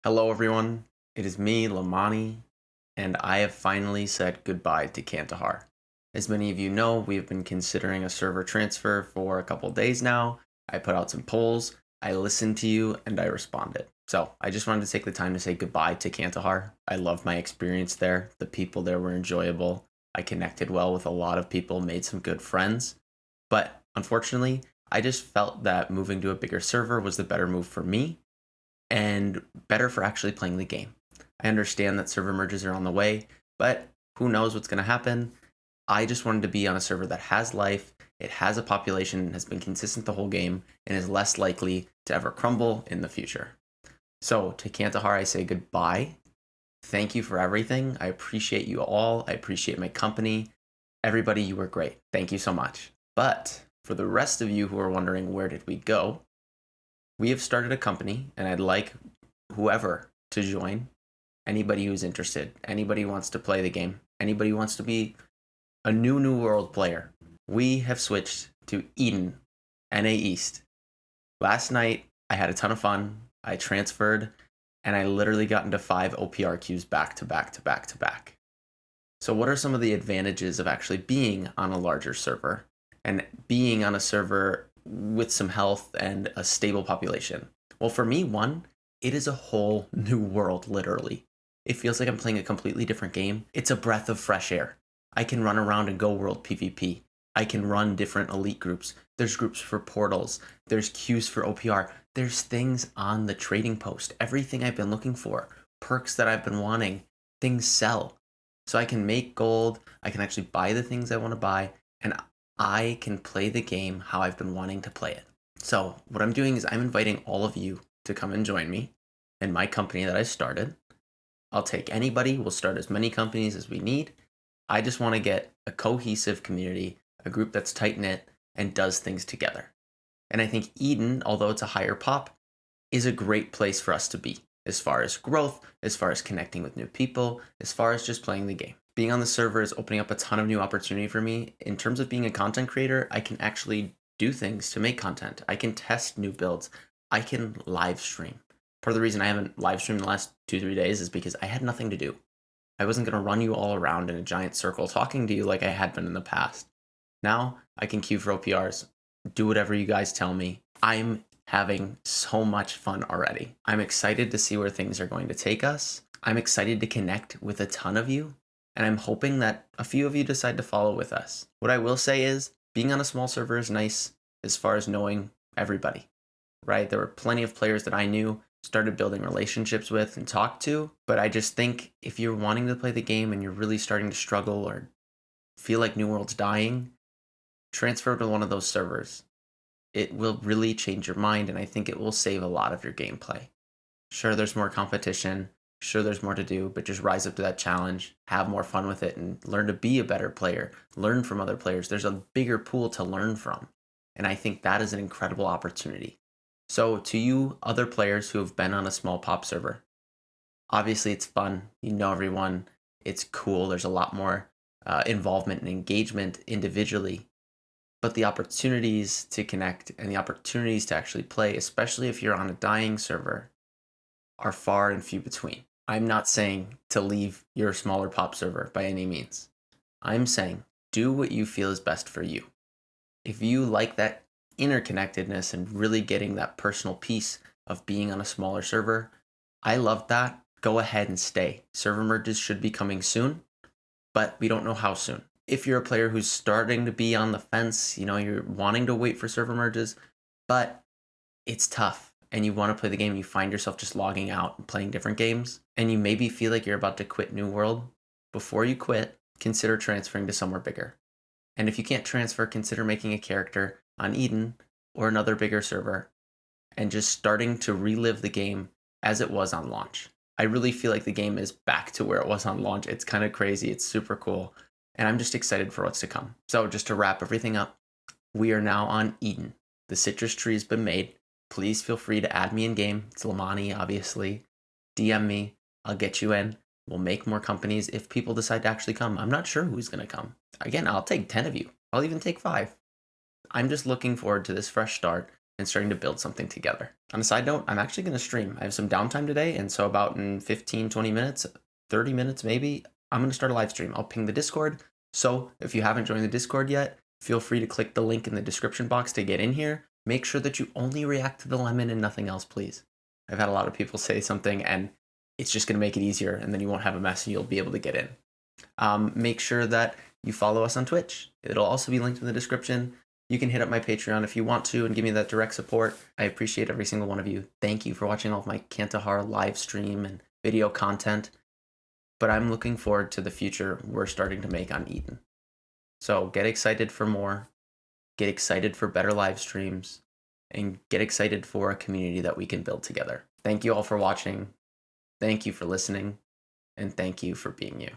Hello, everyone. It is me, Lamani, and I have finally said goodbye to Cantahar. As many of you know, we have been considering a server transfer for a couple days now. I put out some polls, I listened to you, and I responded. So I just wanted to take the time to say goodbye to Cantahar. I loved my experience there. The people there were enjoyable. I connected well with a lot of people, made some good friends. But unfortunately, I just felt that moving to a bigger server was the better move for me and better for actually playing the game. I understand that server merges are on the way, but who knows what's going to happen. I just wanted to be on a server that has life, it has a population, has been consistent the whole game, and is less likely to ever crumble in the future. So to Cantahar, I say goodbye. Thank you for everything. I appreciate you all. I appreciate my company. Everybody, you were great. Thank you so much. But for the rest of you who are wondering where did we go, we have started a company, and I'd like whoever to join. Anybody who's interested, anybody who wants to play the game, anybody who wants to be a new world player. We have switched to Eden, NA East. Last night, I had a ton of fun. I transferred, and I literally got into 5 OPR queues back to back to back to back. So, what are some of the advantages of actually being on a larger server and being on a server with some health and a stable population? Well, for me, one, it is a whole new world, literally. It feels like I'm playing a completely different game. It's a breath of fresh air. I can run around and go world PvP. I can run different elite groups. There's groups for portals. There's queues for OPR. There's things on the trading post. Everything I've been looking for, perks that I've been wanting, things sell. So I can make gold. I can actually buy the things I want to buy. And I can play the game how I've been wanting to play it. So what I'm doing is I'm inviting all of you to come and join me in my company that I started. I'll take anybody. We'll start as many companies as we need. I just want to get a cohesive community, a group that's tight knit and does things together. And I think Eden, although it's a higher pop, is a great place for us to be as far as growth, as far as connecting with new people, as far as just playing the game. Being on the server is opening up a ton of new opportunity for me. In terms of being a content creator, I can actually do things to make content. I can test new builds. I can live stream. Part of the reason I haven't live streamed the last 2-3 days is because I had nothing to do. I wasn't going to run you all around in a giant circle talking to you like I had been in the past. Now I can queue for OPRs, do whatever you guys tell me. I'm having so much fun already. I'm excited to see where things are going to take us. I'm excited to connect with a ton of you, and I'm hoping that a few of you decide to follow with us. What I will say is being on a small server is nice as far as knowing everybody, right? There were plenty of players that I knew, started building relationships with and talked to, but I just think if you're wanting to play the game and you're really starting to struggle or feel like New World's dying, transfer to one of those servers. It will really change your mind, and I think it will save a lot of your gameplay. Sure, there's more competition. Sure, there's more to do, but just rise up to that challenge, have more fun with it, and learn to be a better player. Learn from other players. There's a bigger pool to learn from, and I think that is an incredible opportunity. So, to you other players who have been on a small pop server, obviously it's fun. You know everyone. It's cool. There's a lot more involvement and engagement individually, but the opportunities to connect and the opportunities to actually play, especially if you're on a dying server, are far and few between. I'm not saying to leave your smaller pop server by any means. I'm saying do what you feel is best for you. If you like that interconnectedness and really getting that personal piece of being on a smaller server, I love that. Go ahead and stay. Server merges should be coming soon, but we don't know how soon. If you're a player who's starting to be on the fence, you're wanting to wait for server merges, but it's tough and you want to play the game, you find yourself just logging out and playing different games, and you maybe feel like you're about to quit New World, before you quit, consider transferring to somewhere bigger. And if you can't transfer, consider making a character on Eden or another bigger server and just starting to relive the game as it was on launch. I really feel like the game is back to where it was on launch. It's kind of crazy. It's super cool. And I'm just excited for what's to come. So just to wrap everything up, we are now on Eden. The citrus tree has been made. Please feel free to add me in game. It's Lamani, obviously. DM me. I'll get you in. We'll make more companies if people decide to actually come. I'm not sure who's going to come. Again, I'll take 10 of you. I'll even take 5. I'm just looking forward to this fresh start and starting to build something together. On a side note, I'm actually going to stream. I have some downtime today, and so about in 15, 20 minutes, 30 minutes maybe, I'm going to start a live stream. I'll ping the Discord. So if you haven't joined the Discord yet, feel free to click the link in the description box to get in here. Make sure that you only react to the lemon and nothing else, please. I've had a lot of people say something, and it's just going to make it easier, and then you won't have a mess and you'll be able to get in. Make sure that you follow us on Twitch. It'll also be linked in the description. You can hit up my Patreon if you want to and give me that direct support. I appreciate every single one of you. Thank you for watching all of my Cantahar live stream and video content. But I'm looking forward to the future we're starting to make on Eden. So get excited for more, get excited for better live streams, and get excited for a community that we can build together. Thank you all for watching. Thank you for listening. And thank you for being you.